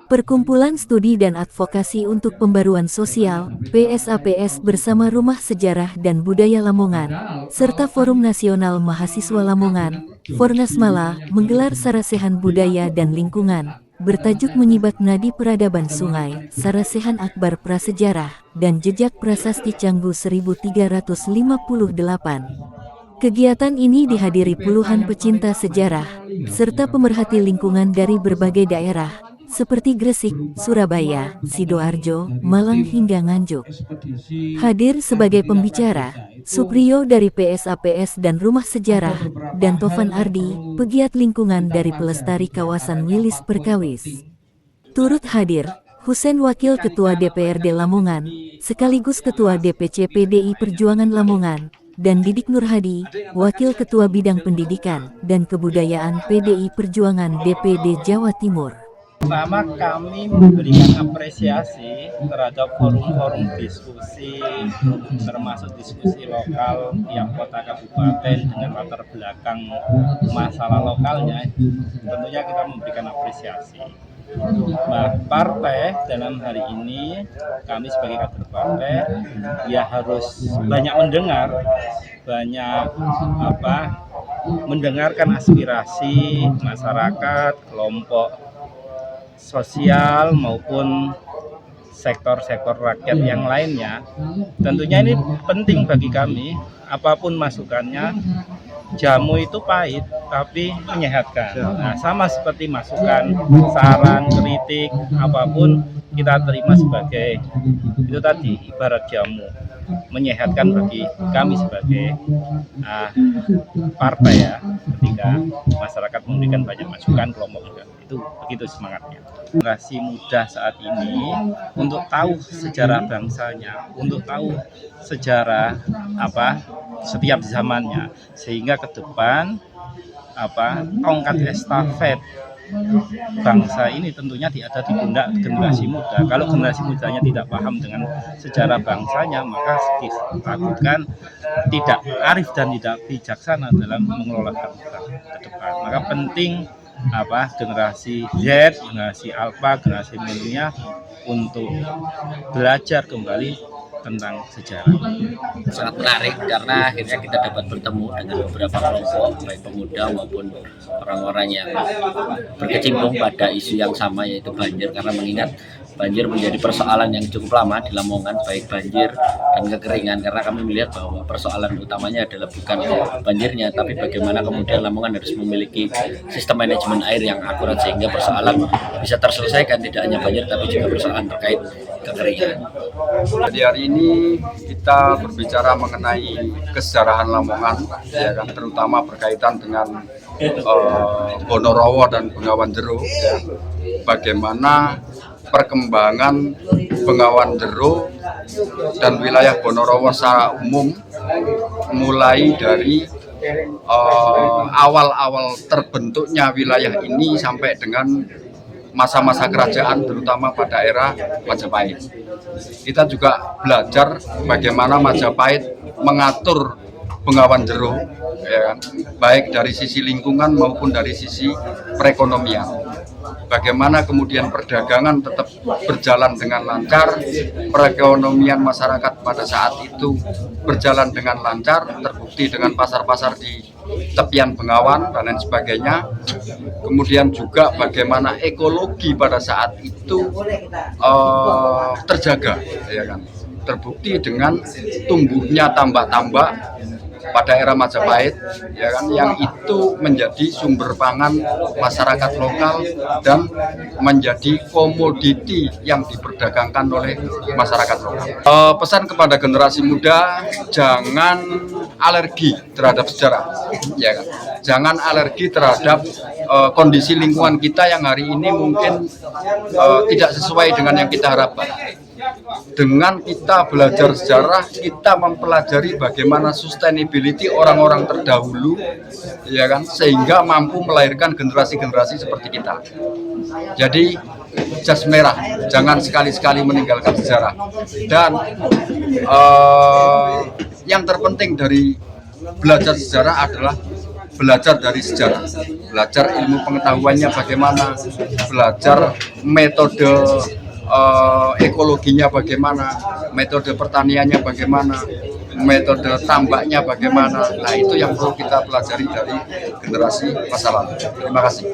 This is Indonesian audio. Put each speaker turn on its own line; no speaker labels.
Perkumpulan Studi dan Advokasi untuk Pembaruan Sosial, PSAPS bersama Rumah Sejarah dan Budaya Lamongan, serta Forum Nasional Mahasiswa Lamongan, Fornasmala, menggelar Sarasehan Budaya dan Lingkungan, bertajuk Menyibat Nadi Peradaban Sungai, Sarasehan Akbar Prasejarah, dan Jejak Prasasti Canggu 1358. Kegiatan ini dihadiri puluhan pecinta sejarah, serta pemerhati lingkungan dari berbagai daerah, seperti Gresik, Surabaya, Sidoarjo, Malang hingga Nganjuk. Hadir sebagai pembicara, Supriyo dari PSAPS dan Rumah Sejarah, dan Tovan Ardi, pegiat lingkungan dari Pelestari Kawasan Wilis Perkawis. Turut hadir, Husen Wakil Ketua DPRD Lamongan, sekaligus Ketua DPC PDI Perjuangan Lamongan, dan Didik Nurhadi, Wakil Ketua Bidang Pendidikan dan Kebudayaan PDI Perjuangan DPD Jawa Timur.
Pertama, kami memberikan apresiasi terhadap forum-forum diskusi, termasuk diskusi lokal tiap kota kabupaten dengan latar belakang masalah lokalnya. Tentunya kita memberikan apresiasi. Nah, partai dalam hari ini, kami sebagai kader partai, ya harus banyak mendengar, banyak mendengarkan aspirasi masyarakat, kelompok sosial maupun sektor-sektor rakyat yang lainnya. Tentunya ini penting bagi kami, apapun masukannya. Jamu itu pahit tapi menyehatkan. Nah, sama seperti masukan, saran, kritik, apapun kita terima sebagai itu tadi ibarat jamu, menyehatkan bagi kami sebagai partai ya, ketika masyarakat memberikan banyak masukan kelompok muda. Itu begitu semangatnya. Generasi muda saat ini untuk tahu sejarah bangsanya, untuk tahu sejarah setiap zamannya, sehingga ke depan tongkat estafet bangsa ini tentunya ada di pundak generasi muda. Kalau generasi mudanya tidak paham dengan sejarah bangsanya, maka ditakutkan tidak arif dan tidak bijaksana dalam mengelola bangsa ke depan. Maka penting generasi Z, generasi Alpha, generasi milenial untuk belajar kembali tentang sejarah.
Sangat menarik karena akhirnya kita dapat bertemu dengan beberapa kelompok baik pemuda maupun orang-orang yang berkecimpung pada isu yang sama, yaitu banjir, karena mengingat banjir menjadi persoalan yang cukup lama di Lamongan, baik banjir dan kekeringan, karena kami melihat bahwa persoalan utamanya adalah bukan banjirnya, tapi bagaimana kemudian Lamongan harus memiliki sistem manajemen air yang akurat sehingga persoalan bisa terselesaikan, tidak hanya banjir tapi juga persoalan terkait kekeringan.
Jadi hari ini kita berbicara mengenai kesejarahan Lamongan, ya kan, terutama berkaitan dengan Bonorowo dan Bengawan Jero, ya. Bagaimana perkembangan Bengawan Jero dan wilayah Bonorowo secara umum, mulai dari awal-awal terbentuknya wilayah ini sampai dengan masa-masa kerajaan, terutama pada era Majapahit. Kita juga belajar bagaimana Majapahit mengatur Bengawan Jero, ya kan? Baik dari sisi lingkungan maupun dari sisi perekonomian. Bagaimana kemudian perdagangan tetap berjalan dengan lancar, perekonomian masyarakat pada saat itu berjalan dengan lancar, terbukti dengan pasar-pasar di tepian Bengawan dan lain sebagainya. Kemudian juga bagaimana ekologi pada saat itu terjaga, ya kan? Terbukti dengan tumbuhnya tambak-tambak pada era Majapahit, ya kan, yang itu menjadi sumber pangan masyarakat lokal dan menjadi komoditi yang diperdagangkan oleh masyarakat lokal. Pesan kepada generasi muda, jangan alergi terhadap sejarah, ya kan, jangan alergi terhadap kondisi lingkungan kita yang hari ini mungkin tidak sesuai dengan yang kita harapkan. Dengan kita belajar sejarah, kita mempelajari bagaimana sustainability orang-orang terdahulu, ya kan, sehingga mampu melahirkan generasi-generasi seperti kita. Jadi jas merah, jangan sekali-sekali meninggalkan sejarah. Dan yang terpenting dari belajar sejarah adalah belajar dari sejarah, belajar ilmu pengetahuannya bagaimana, belajar metode ekologinya bagaimana, metode pertaniannya bagaimana, metode tambaknya bagaimana. Nah, itu yang perlu kita pelajari dari generasi masa lalu. Terima kasih.